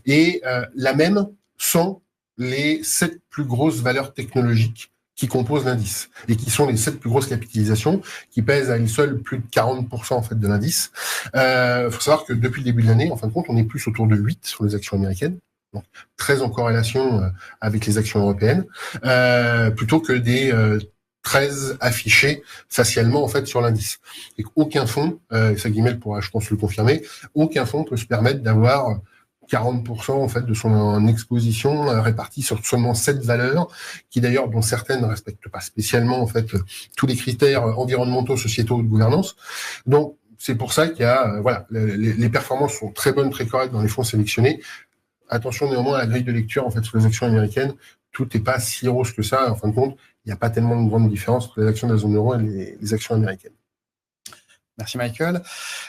et la même sans les 7 plus grosses valeurs technologiques qui composent l'indice, et qui sont les 7 plus grosses capitalisations, qui pèsent à une seule plus de 40% en fait de l'indice. Faut savoir que depuis le début de l'année, en fin de compte, on est plus autour de 8 sur les actions américaines, donc très en corrélation avec les actions européennes, plutôt que des 13 affichés facialement en fait sur l'indice. Et aucun fonds, ça Guillemette pourra, je pense, le confirmer, aucun fonds peut se permettre d'avoir 40% en fait de son exposition répartie sur seulement 7 valeurs, qui d'ailleurs dont certaines ne respectent pas spécialement en fait tous les critères environnementaux, sociétaux ou de gouvernance. Donc c'est pour ça qu'il y a voilà, les performances sont très bonnes, très correctes dans les fonds sélectionnés. Attention néanmoins à la grille de lecture en fait sur les actions américaines. Tout n'est pas si rose que ça. En fin de compte, il n'y a pas tellement de grande différence entre les actions de la zone euro et les actions américaines. Merci Michael.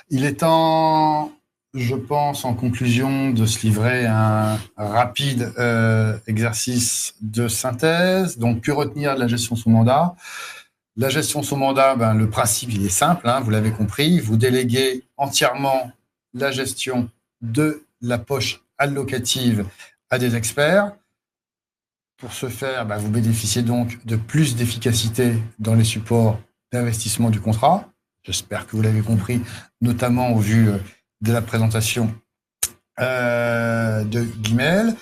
Il est temps, je pense, en conclusion, de se livrer à un rapide exercice de synthèse. Donc, que retenir de la gestion sous mandat ? La gestion sous mandat, le principe, il est simple, vous l'avez compris. Vous déléguez entièrement la gestion de la poche allocative à des experts. Pour ce faire, vous bénéficiez donc de plus d'efficacité dans les supports d'investissement du contrat. J'espère que vous l'avez compris, notamment au vu de la présentation de Guimel.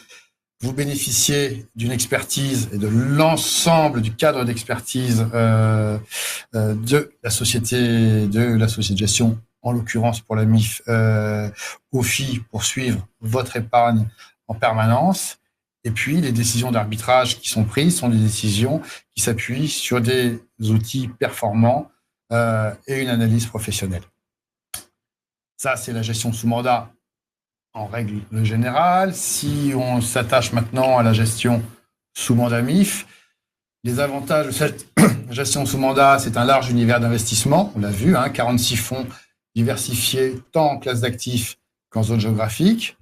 Vous bénéficiez d'une expertise et de l'ensemble du cadre d'expertise de la société de gestion, en l'occurrence pour la MIF, OFI, pour suivre votre épargne en permanence. Et puis, les décisions d'arbitrage qui sont prises sont des décisions qui s'appuient sur des outils performants et une analyse professionnelle. Ça, c'est la gestion sous mandat en règle générale. Si on s'attache maintenant à la gestion sous mandat MIF, les avantages de cette gestion sous mandat, c'est un large univers d'investissement. On l'a vu, 46 fonds diversifiés tant en classe d'actifs qu'en zone géographique.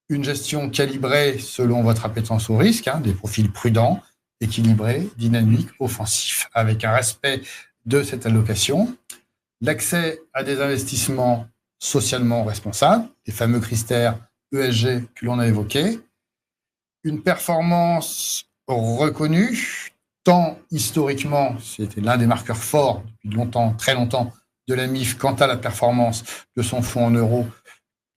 Une gestion calibrée selon votre appétence au risque, des profils prudents, équilibrés, dynamiques, offensifs, avec un respect de cette allocation. L'accès à des investissements socialement responsables, les fameux critères ESG que l'on a évoqués. Une performance reconnue, tant historiquement, c'était l'un des marqueurs forts depuis longtemps, très longtemps, de la MIF quant à la performance de son fonds en euros,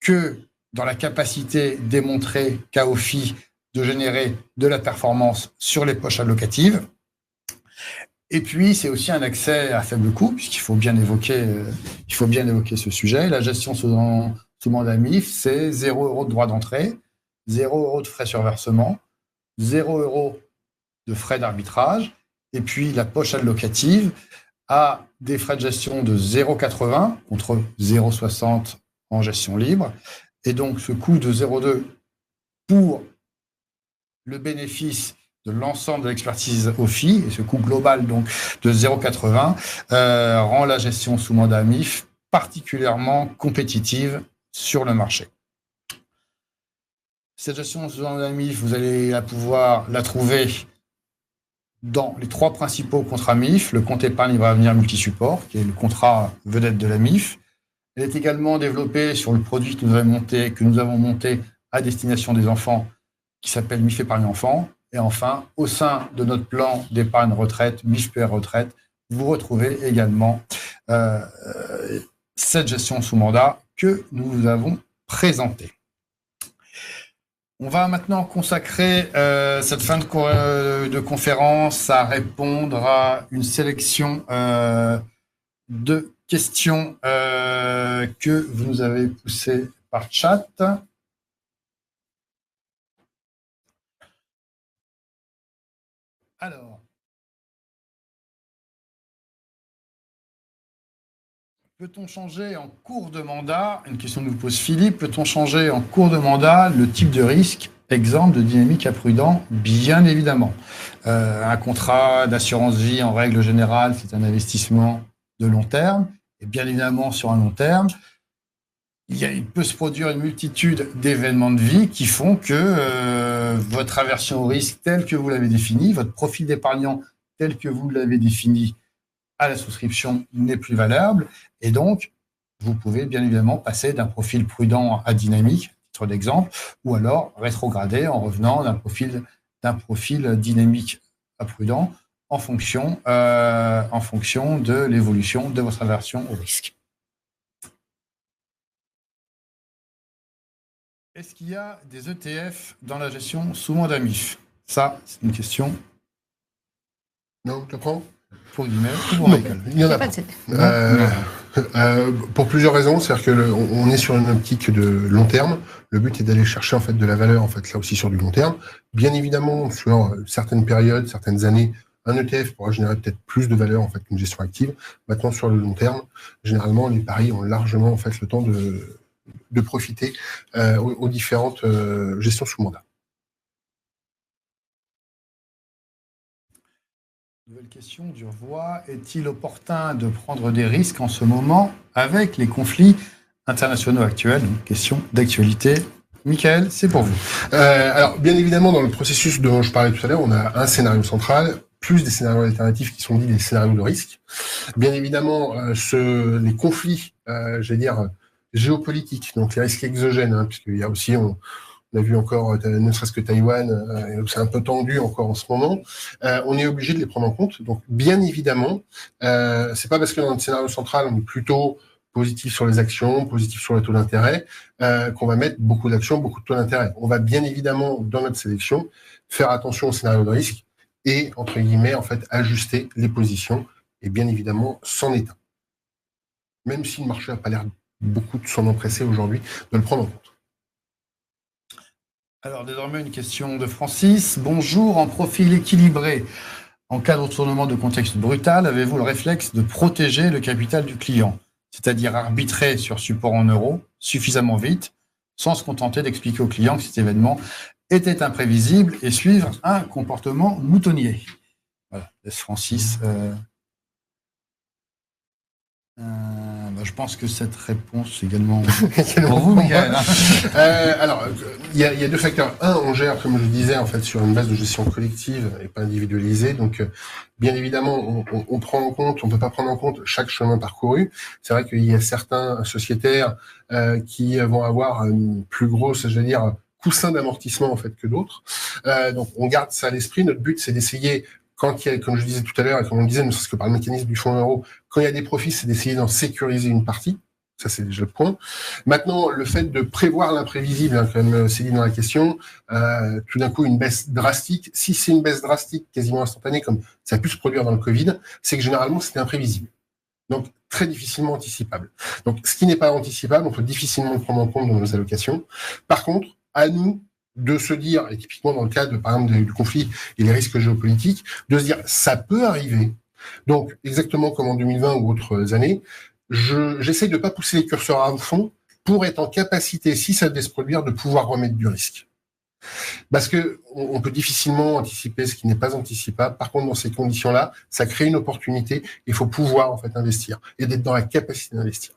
que dans la capacité démontrée qu'a OFI de générer de la performance sur les poches allocatives. Et puis, c'est aussi un accès à faible coût, puisqu'il faut bien évoquer ce sujet. La gestion sous mandat MIF, c'est 0 € de droit d'entrée, 0 € de frais sur versement, 0 € de frais d'arbitrage, et puis la poche allocative a des frais de gestion de 0,80 contre 0,60 en gestion libre. Et donc, ce coût de 0,2 pour le bénéfice de l'ensemble de l'expertise OFI, et ce coût global donc de 0,80 rend la gestion sous mandat MIF particulièrement compétitive sur le marché. Cette gestion sous mandat MIF, vous allez pouvoir la trouver dans les 3 principaux contrats MIF, le compte épargne libre avenir multisupport, qui est le contrat vedette de la MIF. Elle est également développée sur le produit que nous avons monté à destination des enfants, qui s'appelle MIF épargne enfant. Et enfin, au sein de notre plan d'épargne retraite, MIF PR retraite, vous retrouvez également cette gestion sous mandat que nous vous avons présentée. On va maintenant consacrer cette fin de conférence à répondre à une sélection de questions que vous nous avez poussées par chat. Alors, peut-on changer en cours de mandat, une question que nous pose Philippe, peut-on changer en cours de mandat le type de risque, exemple de dynamique à prudent? Bien évidemment. Un contrat d'assurance vie, en règle générale, c'est un investissement de long terme. Et bien évidemment, sur un long terme, il peut se produire une multitude d'événements de vie qui font que votre aversion au risque tel que vous l'avez défini, votre profil d'épargnant tel que vous l'avez défini à la souscription n'est plus valable. Et donc, vous pouvez bien évidemment passer d'un profil prudent à dynamique, titre d'exemple, ou alors rétrograder en revenant d'un profil dynamique à prudent en fonction de l'évolution de votre aversion au risque. Est-ce qu'il y a des ETF dans la gestion sous mandat MIF? Ça, c'est une question. Non, tu prends? Pour guillemets, pour Michael. Il n'y en a pas. Pour plusieurs raisons, c'est-à-dire que on est sur une optique de long terme. Le but est d'aller chercher en fait de la valeur en fait là aussi sur du long terme. Bien évidemment, sur certaines périodes, certaines années, un ETF pourra générer peut-être plus de valeur en fait qu'une gestion active. Maintenant, sur le long terme, généralement, les paris ont largement en fait le temps de profiter aux différentes gestions sous mandat. Nouvelle question du revoir. Est-il opportun de prendre des risques en ce moment avec les conflits internationaux actuels? Donc, question d'actualité. Michael, c'est pour vous. Alors, bien évidemment, dans le processus dont je parlais tout à l'heure, on a un scénario central, plus des scénarios alternatifs qui sont dits des scénarios de risque. Bien évidemment, les conflits, géopolitiques, donc les risques exogènes, puisqu'il y a aussi... On a vu encore, ne serait-ce que Taïwan, c'est un peu tendu encore en ce moment. On est obligé de les prendre en compte. Donc, bien évidemment, c'est pas parce que dans notre scénario central, on est plutôt positif sur les actions, positif sur les taux d'intérêt, qu'on va mettre beaucoup d'actions, beaucoup de taux d'intérêt. On va bien évidemment, dans notre sélection, faire attention au scénario de risque et, entre guillemets, en fait, ajuster les positions et bien évidemment s'en éteindre. Même si le marché n'a pas l'air beaucoup de s'en empresser aujourd'hui, de le prendre en compte. Alors, désormais, une question de Francis. Bonjour, en profil équilibré, en cas de retournement de contexte brutal, avez-vous le réflexe de protéger le capital du client, c'est-à-dire arbitrer sur support en euros suffisamment vite, sans se contenter d'expliquer au client que cet événement était imprévisible et suivre un comportement moutonnier? Voilà, laisse Francis. Je pense que cette réponse également pour vous, Michael. Alors, il y a deux facteurs. Un, on gère, comme je le disais, en fait, sur une base de gestion collective et pas individualisée. Donc, bien évidemment, on prend en compte, on peut pas prendre en compte chaque chemin parcouru. C'est vrai qu'il y a certains sociétaires qui vont avoir une plus grosse, coussin d'amortissement en fait que d'autres. Donc, on garde ça à l'esprit. Notre but, c'est d'essayer, quand il y a, comme je disais tout à l'heure, et comme on le disait, ne serait-ce que par le mécanisme du fonds euro, quand il y a des profits, c'est d'essayer d'en sécuriser une partie. Ça, c'est déjà le point. Maintenant, le fait de prévoir l'imprévisible, comme c'est dit dans la question, tout d'un coup, une baisse drastique. Si c'est une baisse drastique, quasiment instantanée, comme ça a pu se produire dans le Covid, c'est que généralement, c'était imprévisible. Donc, très difficilement anticipable. Donc, ce qui n'est pas anticipable, on peut difficilement le prendre en compte dans nos allocations. Par contre, à nous de se dire, et typiquement dans le cas de, par exemple, du conflit et les risques géopolitiques, de se dire, ça peut arriver. Donc, exactement comme en 2020 ou autres années, j'essaie de pas pousser les curseurs à fond pour être en capacité, si ça devait se produire, de pouvoir remettre du risque. Parce que on peut difficilement anticiper ce qui n'est pas anticipable. Par contre, dans ces conditions-là, ça crée une opportunité. Il faut pouvoir en fait investir et d'être dans la capacité d'investir.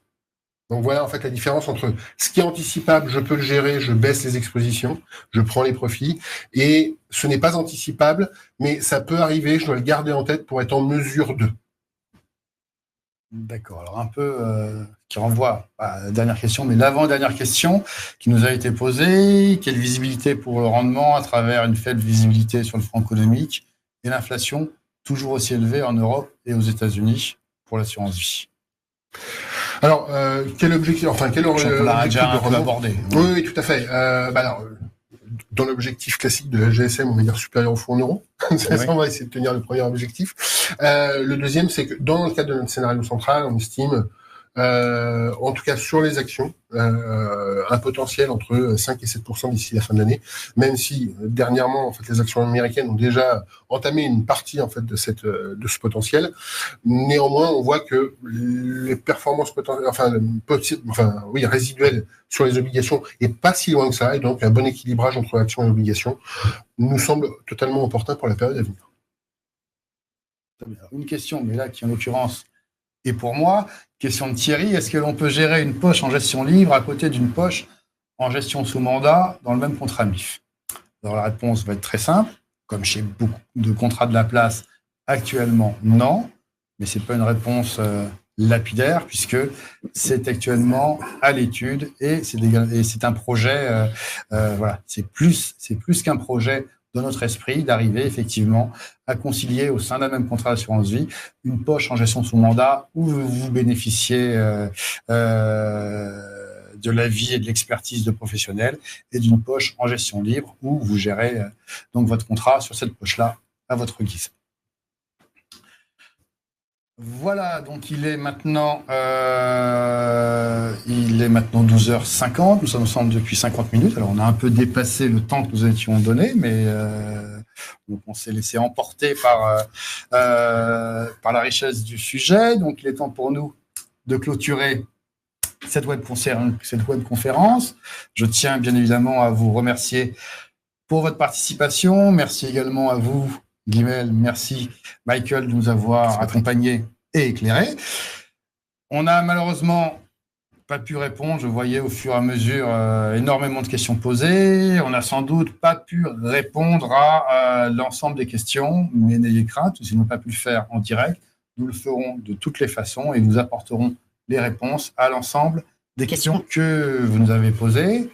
Donc voilà en fait la différence entre ce qui est anticipable, je peux le gérer, je baisse les expositions, je prends les profits, et ce n'est pas anticipable, mais ça peut arriver, je dois le garder en tête pour être en mesure de. D'accord, alors un peu qui renvoie à la dernière question, mais l'avant-dernière question qui nous a été posée, quelle visibilité pour le rendement à travers une faible visibilité sur le front économique et l'inflation toujours aussi élevée en Europe et aux États-Unis pour l'assurance vie? Alors, quel objectif, quel objectif de rendement? Oui, tout à fait. Alors, dans l'objectif classique de la GSM, on va dire supérieur au fonds en euros. Ça, on va essayer de tenir le premier objectif. Le deuxième, c'est que dans le cadre de notre scénario central, on estime, en tout cas sur les actions, un potentiel entre 5 et 7% d'ici la fin de l'année, même si dernièrement, en fait, les actions américaines ont déjà entamé une partie en fait de ce potentiel. Néanmoins, on voit que les performances résiduelles sur les obligations est pas si loin que ça, et donc un bon équilibrage entre actions et obligations nous semble totalement opportun pour la période à venir. Une question, mais là qui en l'occurrence est pour moi, question de Thierry, est-ce que l'on peut gérer une poche en gestion libre à côté d'une poche en gestion sous mandat dans le même contrat MIF? Alors la réponse va être très simple, comme chez beaucoup de contrats de la place actuellement, non, mais c'est pas une réponse lapidaire puisque c'est actuellement à l'étude et c'est un projet, voilà, c'est plus qu'un projet dans notre esprit d'arriver effectivement à concilier au sein d'un même contrat d'assurance vie une poche en gestion sous mandat où vous bénéficiez de l'avis et de l'expertise de professionnels, et d'une poche en gestion libre où vous gérez donc votre contrat sur cette poche-là à votre guise. Voilà, donc il est maintenant 12h50, nous sommes ensemble depuis 50 minutes, alors on a un peu dépassé le temps que nous étions donné, mais donc on s'est laissé emporter par la richesse du sujet, donc il est temps pour nous de clôturer cette web conférence. Je tiens bien évidemment à vous remercier pour votre participation, merci également à vous, Guimel, merci Michael de nous avoir accompagnés et éclairés. On n'a malheureusement pas pu répondre, je voyais au fur et à mesure énormément de questions posées. On n'a sans doute pas pu répondre à l'ensemble des questions, mais n'ayez crainte, si nous n'avons pas pu le faire en direct, nous le ferons de toutes les façons et nous apporterons les réponses à l'ensemble des questions que vous nous avez posées.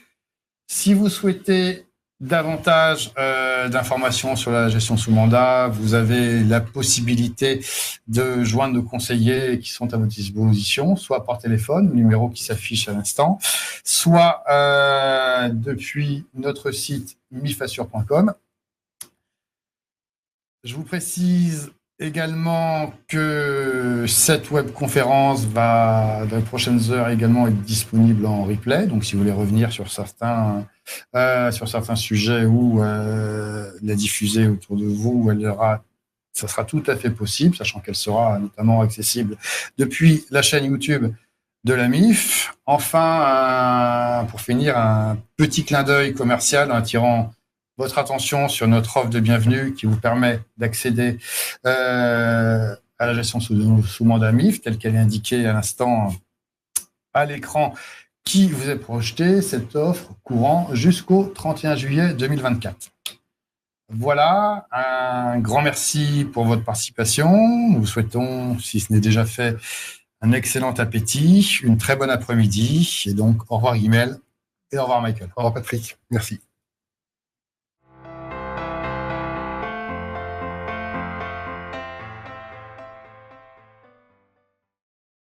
Si vous souhaitez davantage d'informations sur la gestion sous mandat, vous avez la possibilité de joindre nos conseillers qui sont à votre disposition, soit par téléphone, le numéro qui s'affiche à l'instant, soit depuis notre site mifassure.com. Je vous précise également que cette webconférence va, dans les prochaines heures, également être disponible en replay. Donc, si vous voulez revenir sur certains sujets ou la diffuser autour de vous, ça sera tout à fait possible, sachant qu'elle sera notamment accessible depuis la chaîne YouTube de la MIF. Enfin, pour finir, un petit clin d'œil commercial en attirant votre attention sur notre offre de bienvenue qui vous permet d'accéder à la gestion sous mandat MIF, telle qu'elle est indiquée à l'instant à l'écran qui vous est projetée, cette offre courant jusqu'au 31 juillet 2024. Voilà, un grand merci pour votre participation. Nous vous souhaitons, si ce n'est déjà fait, un excellent appétit, une très bonne après-midi. Et donc, au revoir Guimel et au revoir Michael. Au revoir Patrick, merci.